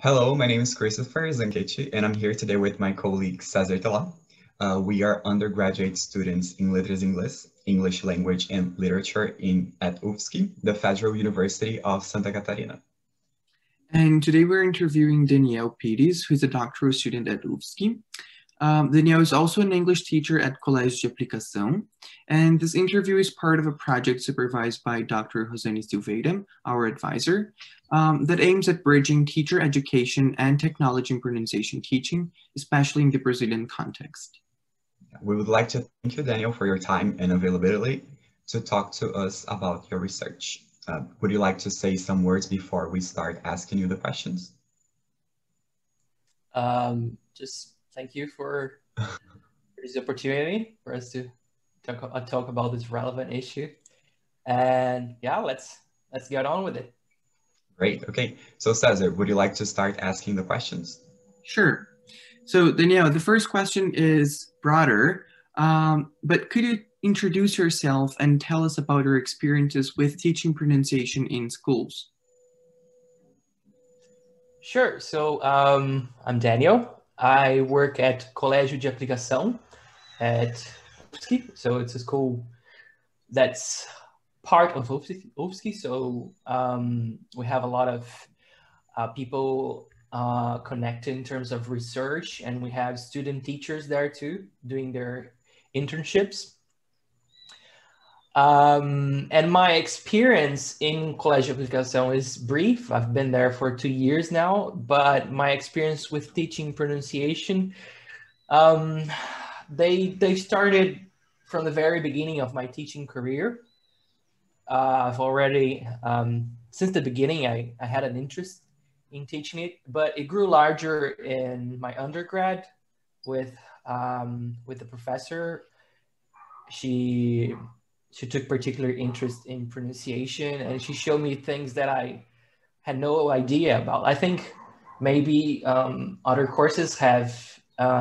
Hello, my name is Christopher Zankechi, and I'm here today with my colleague Cesar Tala. We are undergraduate students in Letras Inglés, English Language and Literature at UFSC, the Federal University of Santa Catarina. And today we're interviewing Danielle Pires, who's a doctoral student at UFSC. Danielle is also an English teacher at Colégio de Aplicação, and this interview is part of a project supervised by Dr. Rosane Silveira, our advisor, that aims at bridging teacher education and technology and pronunciation teaching, especially in the Brazilian context. We would like to thank you, Daniel, for your time and availability to talk to us about your research. Would you like to say some words before we start asking you the questions? Just thank you for this opportunity for us to talk about this relevant issue. And yeah, let's get on with it. Great. Okay. So Cesar, would you like to start asking the questions? Sure. So Danielle, the first question is broader, but could you introduce yourself and tell us about your experiences with teaching pronunciation in schools? Sure. So I'm Daniel. I work at Colégio de Aplicação at UFSC. So it's a school that's part of UFSC. So we have a lot of people connected in terms of research, and we have student teachers there too doing their internships. And my experience in Colégio de Aplicação is brief. I've been there for 2 years now, but my experience with teaching pronunciation, they started from the very beginning of my teaching career. I've already, since the beginning, I had an interest in teaching it, but it grew larger in my undergrad with the professor. She took particular interest in pronunciation, and she showed me things that I had no idea about. I think maybe other courses have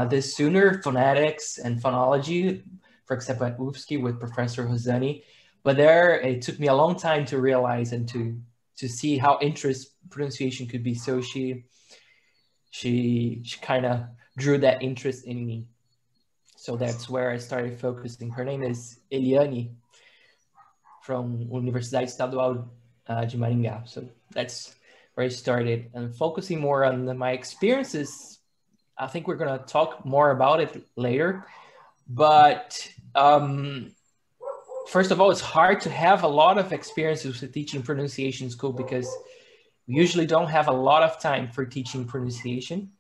this sooner, phonetics and phonology, for example, at UFSC with Professor Rosane. But there, it took me a long time to realize and to see how pronunciation could be. So she kind of drew that interest in me. So that's where I started focusing. Her name is Eliane from Universidade Estadual de Maringá. So that's where I started, and focusing more on my experiences. I think we're going to talk more about it later. But first of all, it's hard to have a lot of experiences with teaching pronunciation in school because we usually don't have a lot of time for teaching pronunciation.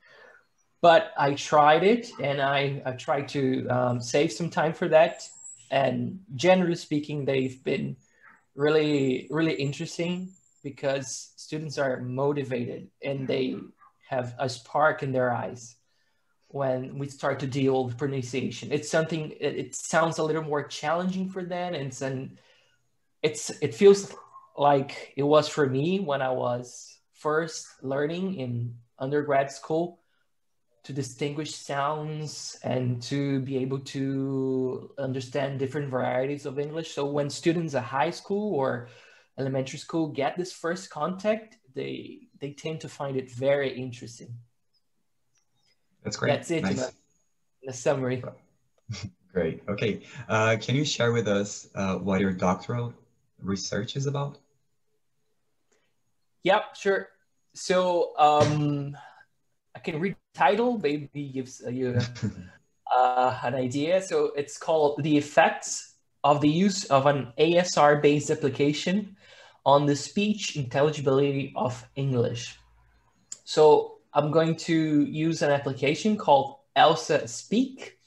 But I tried it, and I tried to save some time for that. And generally speaking, they've been really, really interesting because students are motivated and they have a spark in their eyes when we start to deal with pronunciation. It's something, it sounds a little more challenging for them. And it feels like it was for me when I was first learning in undergrad school to distinguish sounds and to be able to understand different varieties of English. So when students at high school or elementary school get this first contact, they tend to find it very interesting. That's great. That's it, nice. in a summary. Great. Okay. Can you share with us what your doctoral research is about? Yep, sure. So I can read the title, maybe gives you an idea. So it's called The Effects of the Use of an ASR-based Application on the Speech Intelligibility of English. So I'm going to use an application called ELSA Speak.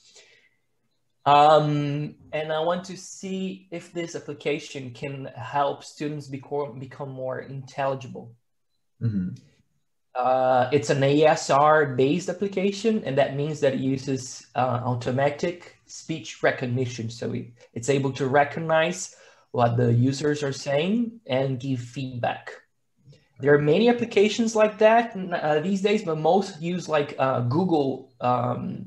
And I want to see if this application can help students become more intelligible. Mm-hmm. It's an ASR-based application, and that means that it uses automatic speech recognition. So it's able to recognize what the users are saying and give feedback. There are many applications like that these days, but most use like Google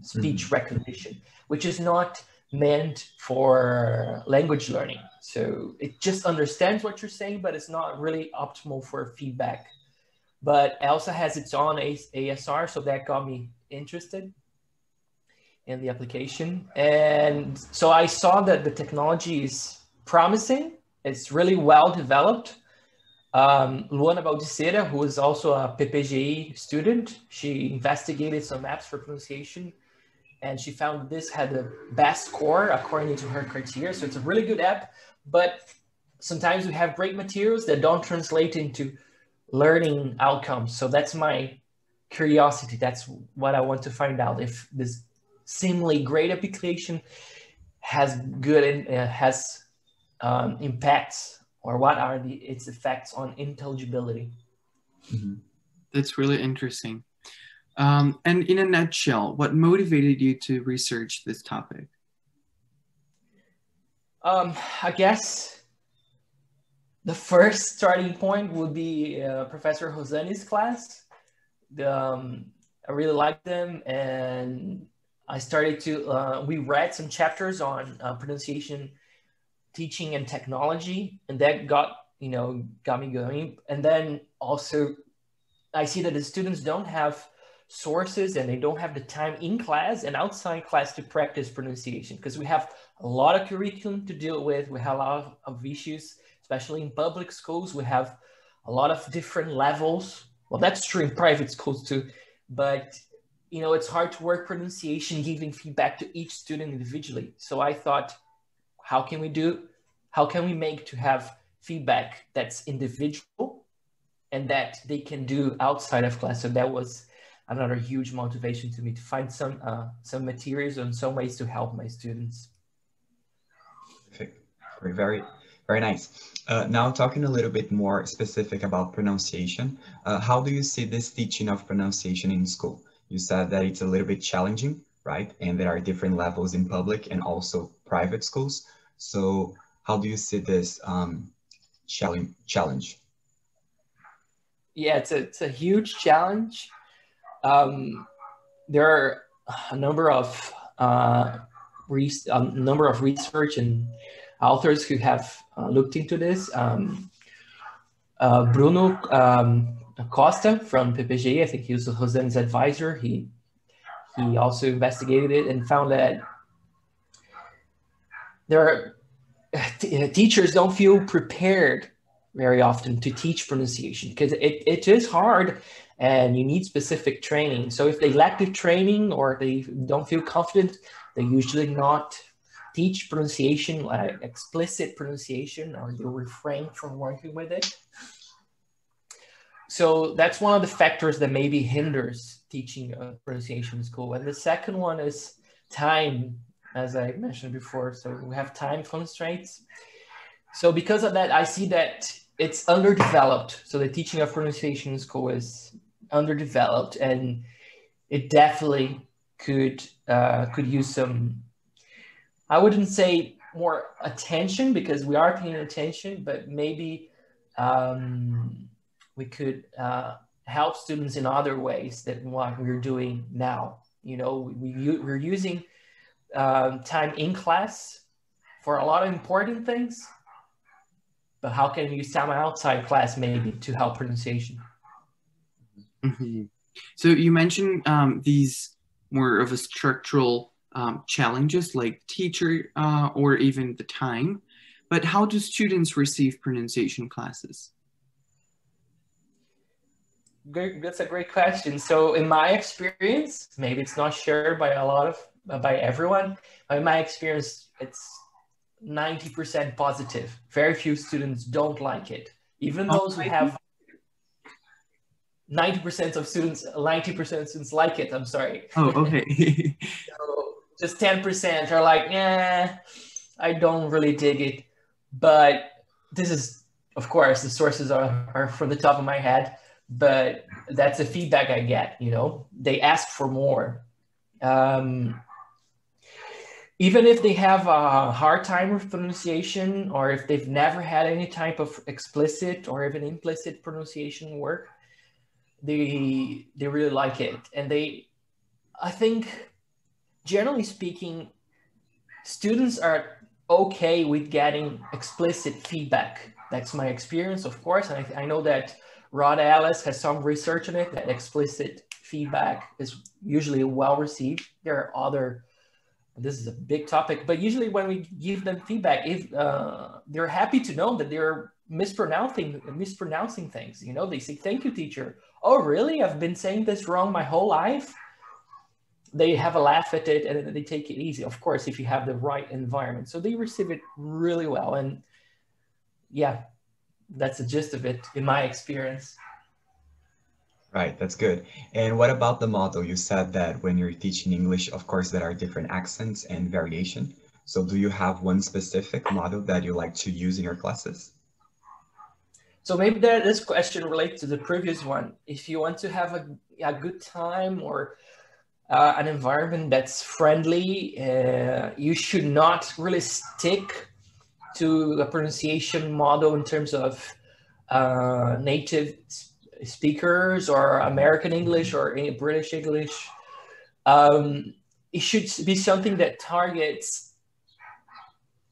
speech recognition, which is not meant for language learning. So it just understands what you're saying, but it's not really optimal for feedback. but ELSA has its own ASR, so that got me interested in the application. And so I saw that the technology is promising. It's really well developed. Luana Baldicera, who is also a PPGE student, she investigated some apps for pronunciation, and she found this had the best score according to her criteria. So it's a really good app, but sometimes we have great materials that don't translate into learning outcomes. So that's my curiosity. That's what I want to find out, if this seemingly great application has good impacts, or what are its effects on intelligibility. Mm-hmm. That's really interesting. And in a nutshell, what motivated you to research this topic? I guess the first starting point would be Professor Rosani's class. I really liked them, and I started to, we read some chapters on pronunciation, teaching, and technology, and that got me going. And then also I see that the students don't have sources, and they don't have the time in class and outside class to practice pronunciation, because we have a lot of curriculum to deal with. We have a lot of issues, especially in public schools. We have a lot of different levels. Well, that's true in private schools too, but it's hard to work pronunciation, giving feedback to each student individually. So I thought, how can we make to have feedback that's individual and that they can do outside of class? So that was another huge motivation to me, to find some materials and some ways to help my students. Perfect. Very, very nice. Now talking a little bit more specific about pronunciation, how do you see this teaching of pronunciation in school? You said that it's a little bit challenging, right? And there are different levels in public and also private schools. So how do you see this challenge? Yeah, it's a huge challenge. There are a number of research and authors who have looked into this. Bruno Costa from PPGE, I think he was Rosani's advisor. He also investigated it and found that teachers don't feel prepared very often to teach pronunciation, because it is hard and you need specific training. So if they lack the training or they don't feel confident, they usually not teach pronunciation, like explicit pronunciation, or they'll refrain from working with it. So that's one of the factors that maybe hinders teaching pronunciation in school. And the second one is time, as I mentioned before. So we have time constraints. So because of that, I see that it's underdeveloped. So the teaching of pronunciation in school is underdeveloped, and it definitely could use some, I wouldn't say more attention, because we are paying attention, but maybe we could help students in other ways than what we're doing now. We're using time in class for a lot of important things, but how can we use time outside class maybe to help pronunciation? Mm-hmm. So you mentioned these more of a structural challenges like teacher or even the time, but how do students receive pronunciation classes? That's a great question. So in my experience, maybe it's not shared by by everyone, but in my experience, it's 90% positive. Very few students don't like it. Even those who have 90% of students like it, I'm sorry. Oh, okay. So just 10% are like, I don't really dig it. But this is, of course, the sources are from the top of my head, but that's the feedback I get, They ask for more. Even if they have a hard time with pronunciation, or if they've never had any type of explicit or even implicit pronunciation work, they really like it. And I think, generally speaking, students are okay with getting explicit feedback. That's my experience, of course. And I know that Rod Ellis has some research on it that explicit feedback is usually well received. There are other, this is a big topic, but usually when we give them feedback, if they're happy to know that they're mispronouncing things, you know, they say, "Thank you, teacher." "Oh, really? I've been saying this wrong my whole life." They have a laugh at it and they take it easy, of course, if you have the right environment. So they receive it really well. And yeah, that's the gist of it in my experience. Right, that's good. And what about the model? You said that when you're teaching English, of course, there are different accents and variation. So do you have one specific model that you like to use in your classes? So maybe this question relates to the previous one. If you want to have a good time or an environment that's friendly, you should not really stick to a pronunciation model in terms of native speakers or American English or British English. It should be something that targets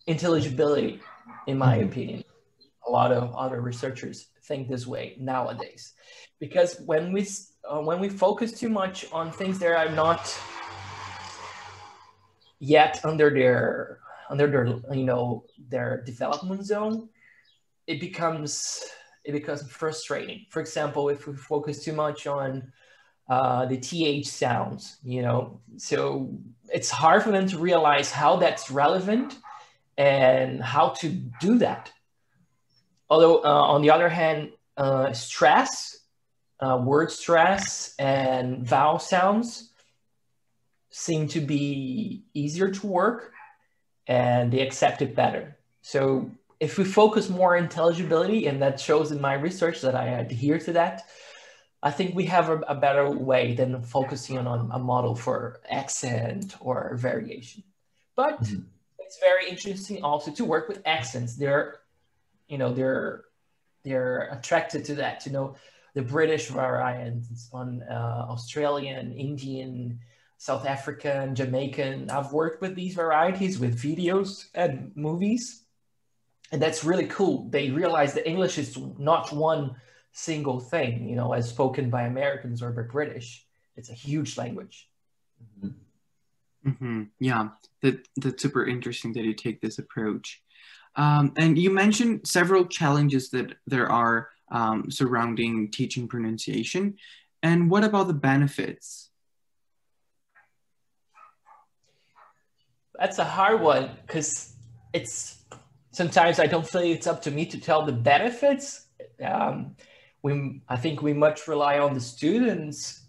intelligibility, in my opinion. A lot of other researchers think this way nowadays, because when we focus too much on things that are not yet under their their development zone, it becomes frustrating. For example, if we focus too much on the TH sounds, so it's hard for them to realize how that's relevant and how to do that. Although on the other hand, stress, word stress and vowel sounds seem to be easier to work and they accept it better. So if we focus more on intelligibility, and that shows in my research that I adhere to that, I think we have a better way than focusing on a model for accent or variation. But it's very interesting also to work with accents. They're attracted to that, the British variants on Australian, Indian, South African, Jamaican. I've worked with these varieties with videos and movies, and that's really cool. They realize that English is not one single thing, as spoken by Americans or by British. It's a huge language. Yeah, that's super interesting that you take this approach. And you mentioned several challenges that there are surrounding teaching pronunciation. And what about the benefits? That's a hard one, because sometimes I don't feel it's up to me to tell the benefits. I think we much rely on the students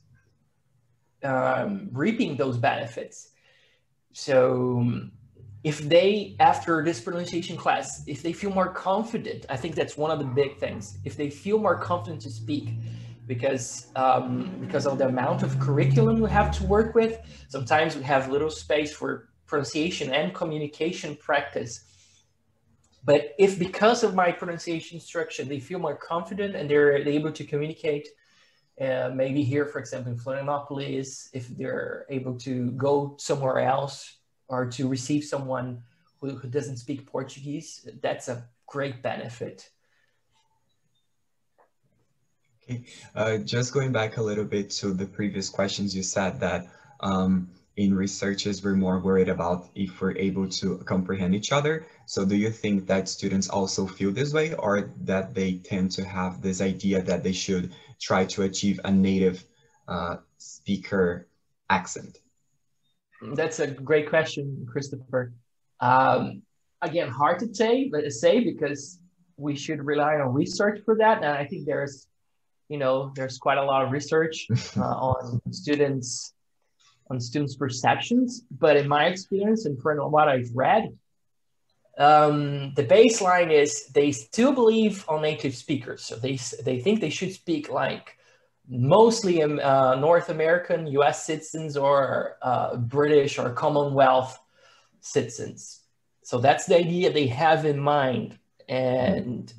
reaping those benefits. So if they, after this pronunciation class, if they feel more confident, I think that's one of the big things. If they feel more confident to speak, because of the amount of curriculum we have to work with, sometimes we have little space for pronunciation and communication practice. But if because of my pronunciation instruction, they feel more confident and they're able to communicate, maybe here, for example, in Florianopolis, if they're able to go somewhere else or to receive someone who doesn't speak Portuguese, that's a great benefit. Okay, just going back a little bit to the previous questions, you said that in researches, we're more worried about if we're able to comprehend each other. So do you think that students also feel this way, or that they tend to have this idea that they should try to achieve a native speaker accent? That's a great question, Christopher. Again, hard to say because we should rely on research for that. And I think there's quite a lot of research on students' perceptions. But in my experience and from what I've read, the baseline is they still believe on native speakers. So they think they should speak like mostly North American, US citizens or British or Commonwealth citizens. So that's the idea they have in mind. And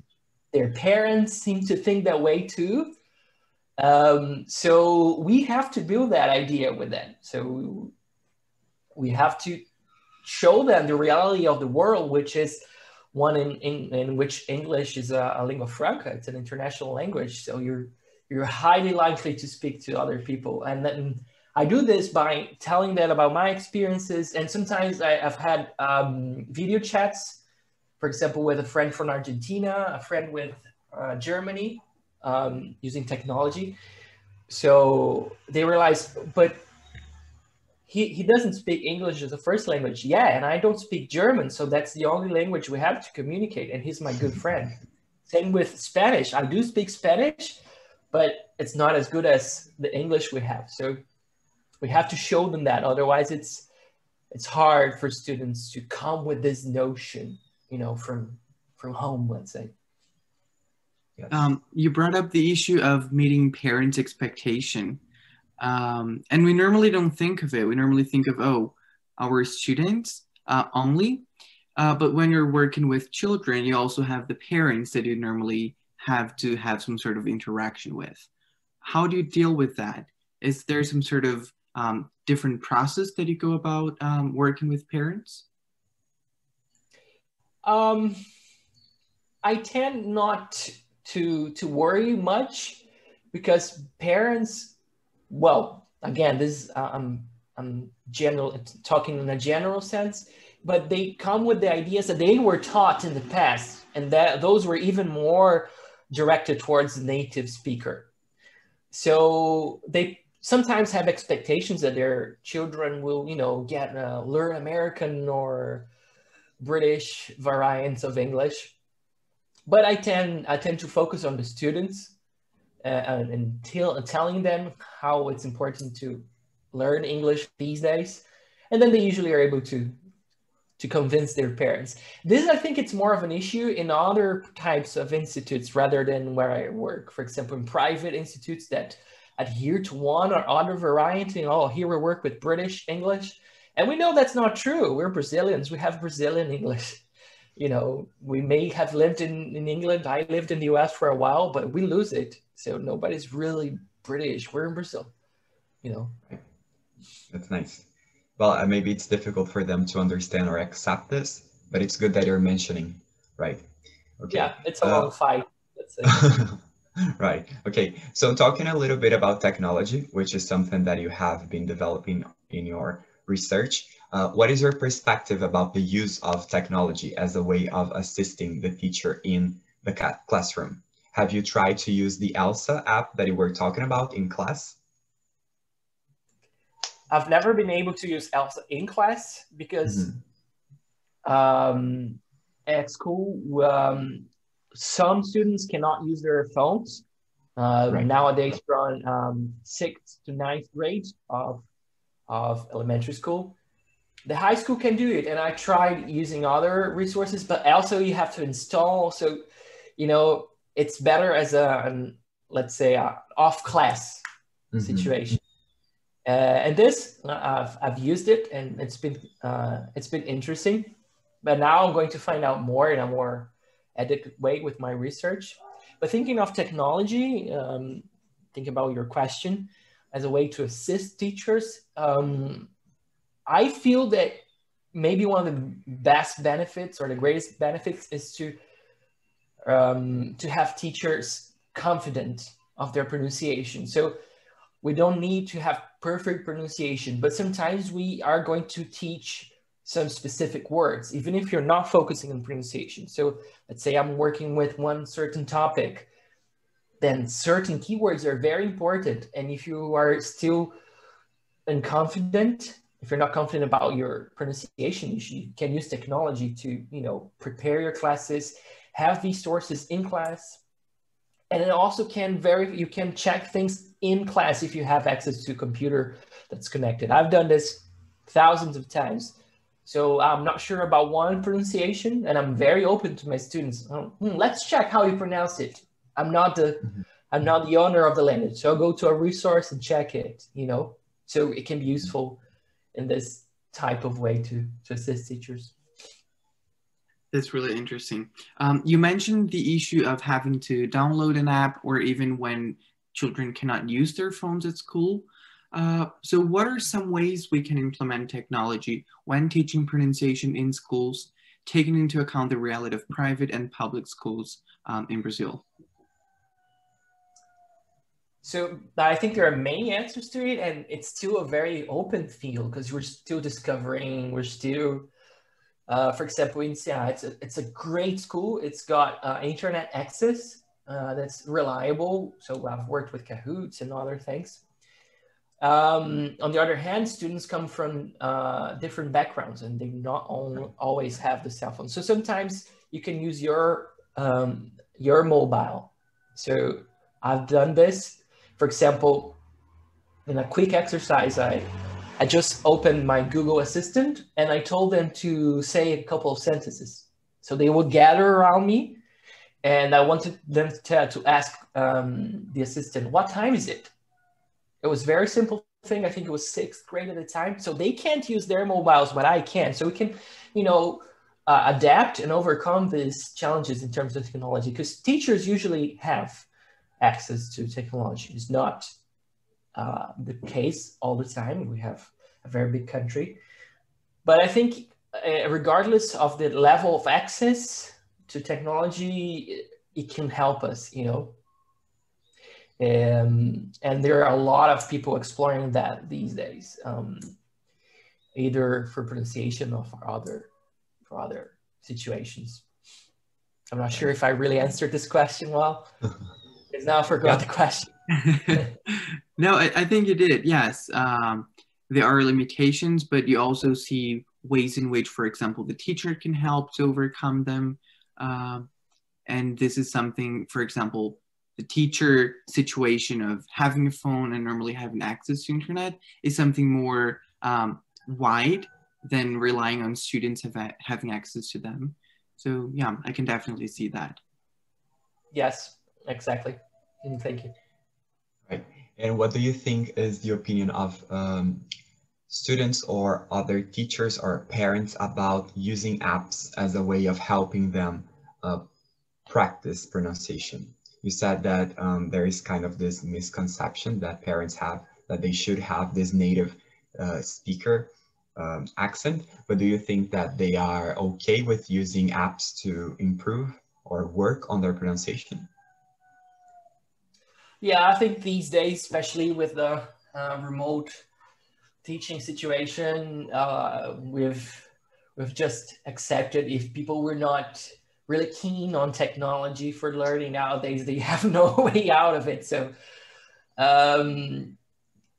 their parents seem to think that way too. So we have to build that idea with them. So we have to show them the reality of the world, which is one in which English is a lingua franca. It's an international language, so you're highly likely to speak to other people. And then I do this by telling them about my experiences, and sometimes I've had video chats, for example, with a friend from Argentina, a friend with Germany, using technology. So they realize, but he doesn't speak English as a first language. Yeah, and I don't speak German, so that's the only language we have to communicate, and he's my good friend. Same with Spanish. I do speak Spanish, but it's not as good as the English we have. So we have to show them that. Otherwise, it's hard for students to come with this notion, you know, from home, let's say. Yes. You brought up the issue of meeting parents' expectation. And we normally don't think of it. We normally think of, oh, our students only. But when you're working with children, you also have the parents that you normally have to have some sort of interaction with. How do you deal with that? Is there some sort of different process that you go about working with parents? I tend not to worry much, because parents, well, again, this I'm talking in a general sense, but they come with the ideas that they were taught in the past, and that those were even more directed towards the native speaker. So they sometimes have expectations that their children will, you know, learn American or British variants of English. But I tend to focus on the students and telling them how it's important to learn English these days. And then they usually are able to convince their parents. This, I think, it's more of an issue in other types of institutes rather than where I work. For example, in private institutes that adhere to one or other variety. Oh, here we work with British English. And we know that's not true. We're Brazilians. We have Brazilian English. You know, we may have lived in England. I lived in the US for a while, but we lose it. So nobody's really British. We're in Brazil, you know. That's nice. Well, maybe it's difficult for them to understand or accept this, but it's good that you're mentioning, right? Okay. Yeah, it's a long fight, let's say. Right. Okay. So talking a little bit about technology, which is something that you have been developing in your research, what is your perspective about the use of technology as a way of assisting the teacher in the classroom? Have you tried to use the ELSA app that you were talking about in class? I've never been able to use ELSA in class because at school, some students cannot use their phones. Right. Nowadays, from 6th to 9th grade of elementary school. The high school can do it, and I tried using other resources, but also you have to install. So, you know, it's better as let's say, off-class situation. And this, I've used it, and it's been interesting. But now I'm going to find out more in a more adequate way with my research. But thinking of technology, think about your question as a way to assist teachers. I feel that maybe one of the best benefits or the greatest benefits is to have teachers confident of their pronunciation. So we don't need to have perfect pronunciation, but sometimes we are going to teach some specific words, even if you're not focusing on pronunciation. So let's say I'm working with one certain topic, then certain keywords are very important. And if you are still unconfident, if you're not confident about your pronunciation, you can use technology to, you know, prepare your classes, have these sources in class. And it also you can check things in class if you have access to a computer that's connected. I've done this thousands of times. So I'm not sure about one pronunciation, and I'm very open to my students. Let's check how you pronounce it. I'm not the owner of the language, so I'll go to a resource and check it, you know. So it can be useful in this type of way to assist teachers. That's really interesting. You mentioned the issue of having to download an app, or even when children cannot use their phones at school. So what are some ways we can implement technology when teaching pronunciation in schools taking into account the reality of private and public schools in Brazil? So I think there are many answers to it, and it's still a very open field because we're still discovering, we're still, for example, in Ceará, it's a great school. It's got internet access that's reliable. So I've worked with Kahoots and other things. On the other hand, students come from different backgrounds and they not always have the cell phone. So sometimes you can use your mobile. So I've done this. For example, in a quick exercise, I just opened my Google Assistant and I told them to say a couple of sentences. So they would gather around me and I wanted them to ask the assistant, what time is it? It was a very simple thing. I think it was 6th grade at the time. So they can't use their mobiles, but I can. So we can, adapt and overcome these challenges in terms of technology because teachers usually have access to technology. It's not the case all the time. We have a very big country. But I think regardless of the level of access to technology, it can help us, and there are a lot of people exploring that these days, either for pronunciation or for other situations. I'm not sure if I really answered this question well. Because now I forgot the question. No, I think you did. Yes, there are limitations, but you also see ways in which, for example, the teacher can help to overcome them. And this is something, for example, the teacher situation of having a phone and normally having access to internet is something more wide than relying on students having access to them. So yeah, I can definitely see that. Yes, exactly. Thank you. Right. And what do you think is the opinion of students or other teachers or parents about using apps as a way of helping them practice pronunciation? You said that there is kind of this misconception that parents have that they should have this native speaker accent, but do you think that they are okay with using apps to improve or work on their pronunciation? Yeah, I think these days, especially with the remote teaching situation, we've just accepted if people were not really keen on technology for learning nowadays, they have no way out of it. So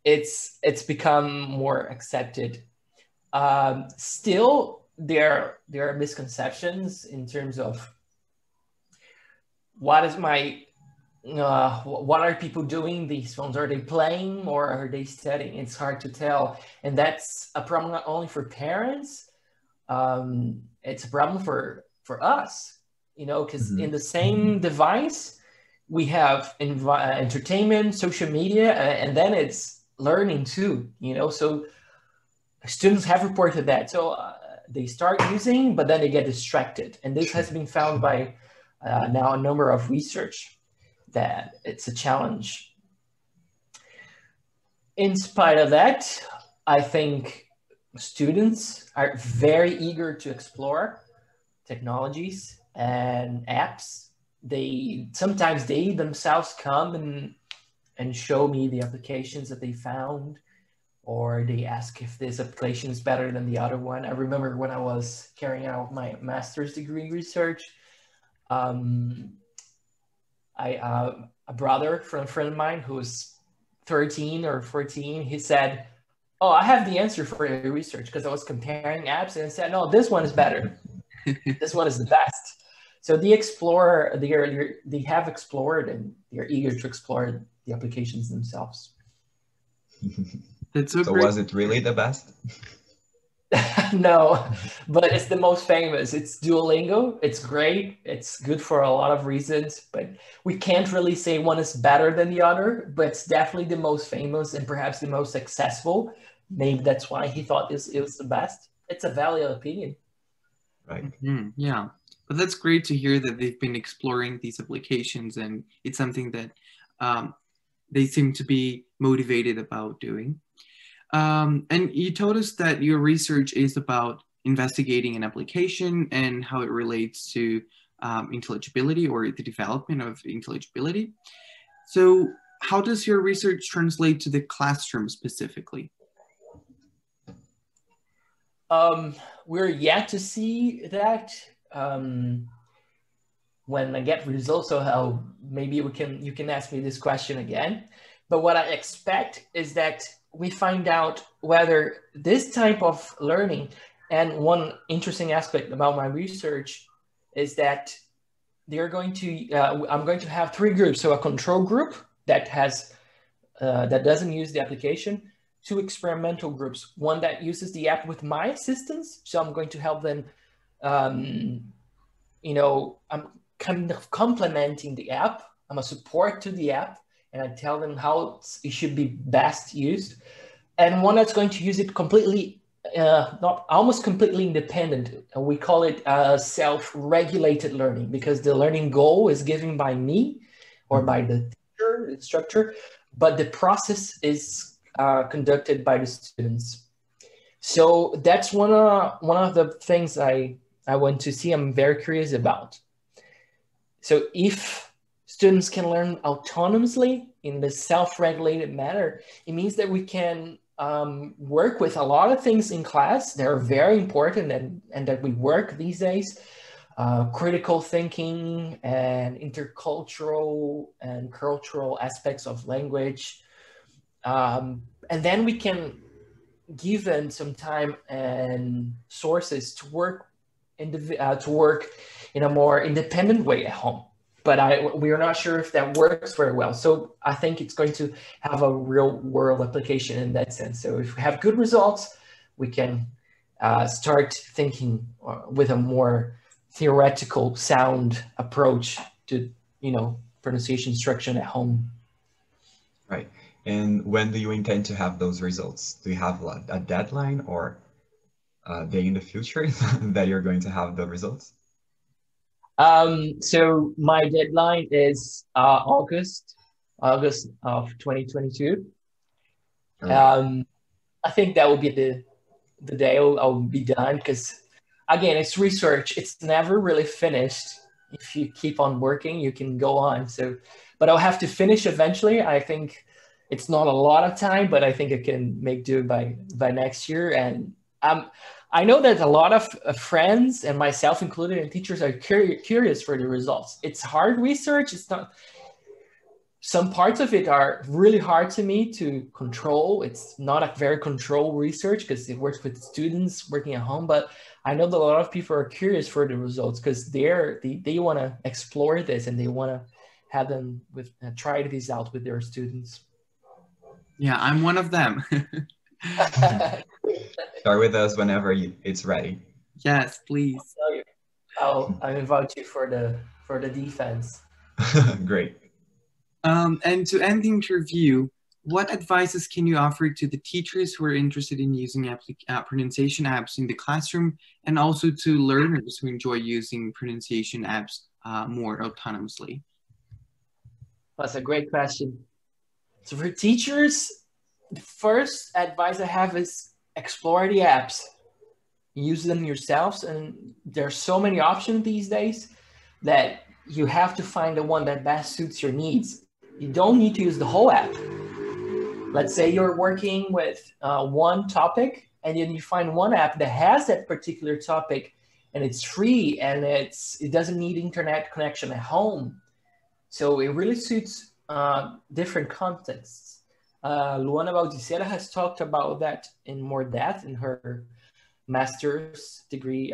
it's become more accepted. Still, there are misconceptions in terms of what are people doing these phones? Are they playing or are they studying? It's hard to tell. And that's a problem not only for parents, it's a problem for us, because in the same device, we have entertainment, social media, and then it's learning too, so students have reported that. So they start using, but then they get distracted. And this has been found by now a number of research that it's a challenge. In spite of that, I think students are very eager to explore technologies and apps. Sometimes they themselves come and show me the applications that they found, or they ask if this application is better than the other one. I remember when I was carrying out my master's degree research, a brother from a friend of mine who's 13 or 14, he said, "Oh, I have the answer for your research," because I was comparing apps and said, "No, this one is better. This one is the best." So they have explored and they're eager to explore the applications themselves. That's so great. Was it really the best? No, but it's the most famous. It's Duolingo. It's great. It's good for a lot of reasons, but we can't really say one is better than the other, but it's definitely the most famous and perhaps the most successful. Maybe that's why he thought it was the best. It's a valid opinion. Right. Mm-hmm. Yeah. But that's great to hear that they've been exploring these applications, and it's something that they seem to be motivated about doing. And you told us that your research is about investigating an application and how it relates to intelligibility or the development of intelligibility. So how does your research translate to the classroom specifically? We're yet to see that when I get results, so maybe you can ask me this question again. But what I expect is that we find out whether this type of learning, and one interesting aspect about my research is that they're going to, I'm going to have 3 groups. So a control group that has, that doesn't use the application, 2 experimental groups, one that uses the app with my assistance. So I'm going to help them, you know, I'm kind of complementing the app. I'm a support to the app, and I tell them how it should be best used. And one that's going to use it completely, not almost completely independent. We call it self-regulated learning, because the learning goal is given by me or by the teacher, instructor, but the process is conducted by the students. So that's one of the things I want to see. I'm very curious about. So if students can learn autonomously in the self-regulated manner, it means that we can work with a lot of things in class that are very important and that we work these days. Critical thinking and intercultural and cultural aspects of language. And then we can give them some time and sources to work in a more independent way at home. But we are not sure if that works very well. So I think it's going to have a real world application in that sense. So if we have good results, we can start thinking with a more theoretical, sound approach to, you know, pronunciation instruction at home. Right. And when do you intend to have those results? Do you have a deadline or a day in the future that you're going to have the results? So my deadline is August of 2022. Right. I think that will be the day I'll be done, because again, it's research. It's never really finished. If you keep on working, you can go on. So, but I'll have to finish eventually. I think it's not a lot of time, but I think I can make do by next year. And I know that a lot of friends, and myself included, and teachers are curious for the results. It's hard research. It's not. Some parts of it are really hard to me to control. It's not a very controlled research because it works with students working at home. But I know that a lot of people are curious for the results because they want to explore this and they want to have them try this out with their students. Yeah, I'm one of them. Start with us whenever it's ready. Yes, please. I'll invite you for the defense. Great. And to end the interview, what advices can you offer to the teachers who are interested in using pronunciation apps in the classroom, and also to learners who enjoy using pronunciation apps more autonomously? That's a great question. So for teachers, the first advice I have is explore the apps. Use them yourselves, and there are so many options these days that you have to find the one that best suits your needs. You don't need to use the whole app. Let's say you're working with one topic, and then you find one app that has that particular topic, and it's free, and it doesn't need internet connection at home. So it really suits different contexts. Luana Baldicera has talked about that in more depth in her master's degree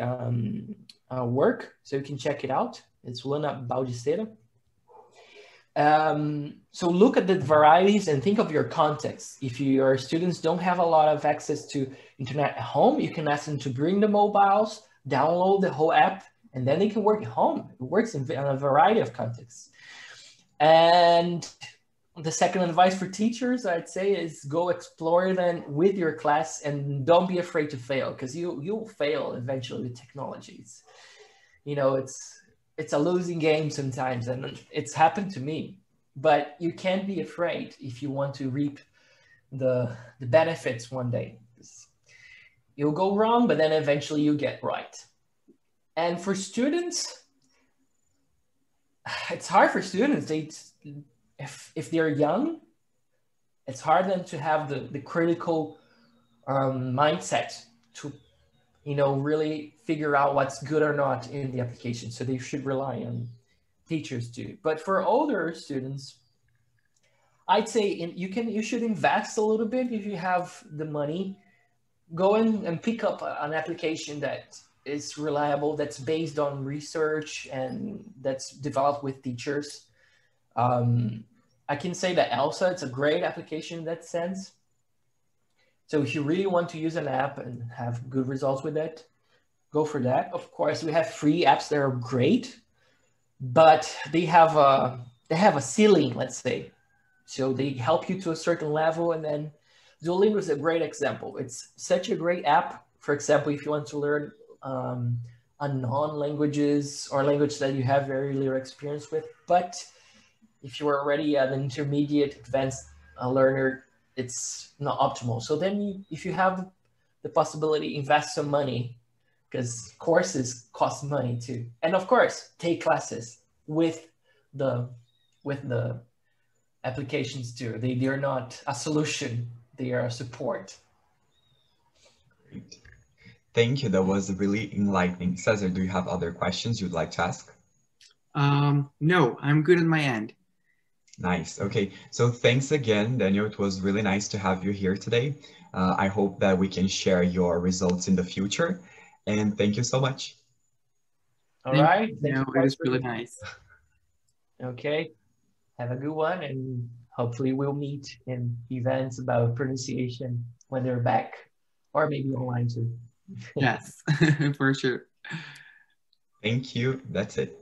work, so you can check it out. It's Luana Baldicera. So look at the varieties and think of your context. If your students don't have a lot of access to internet at home, you can ask them to bring the mobiles, download the whole app, and then they can work at home. It works in a variety of contexts. And the second advice for teachers, I'd say, is go explore them with your class and don't be afraid to fail, because you'll fail eventually with technologies. You know, it's a losing game sometimes, and it's happened to me. But you can't be afraid if you want to reap the benefits one day. you'll go wrong, but then eventually you get right. And for students, it's hard for students. If they're young, it's hard then to have the critical mindset to, really figure out what's good or not in the application. So they should rely on teachers too. But for older students, I'd say you should invest a little bit if you have the money. Go in and pick up an application that is reliable, that's based on research and that's developed with teachers. I can say that ELSA, it's a great application in that sense. So if you really want to use an app and have good results with it, go for that. Of course, we have free apps that are great, but they have a ceiling, let's say. So they help you to a certain level, and then Duolingo is a great example. It's such a great app. For example, if you want to learn a non-languages or language that you have very little experience with, but if you're already an intermediate advanced learner, it's not optimal. So then if you have the possibility, invest some money, because courses cost money too. And of course, take classes with the applications too. They are not a solution, they are a support. Great. Thank you. That was really enlightening. Cesar, do you have other questions you'd like to ask? No, I'm good on my end. Nice. Okay. So thanks again, Daniel. It was really nice to have you here today. I hope that we can share your results in the future. And thank you so much. All right. No, it was really nice. Okay. Have a good one. And hopefully we'll meet in events about pronunciation when they're back, or maybe online too. Yes, for sure. Thank you. That's it.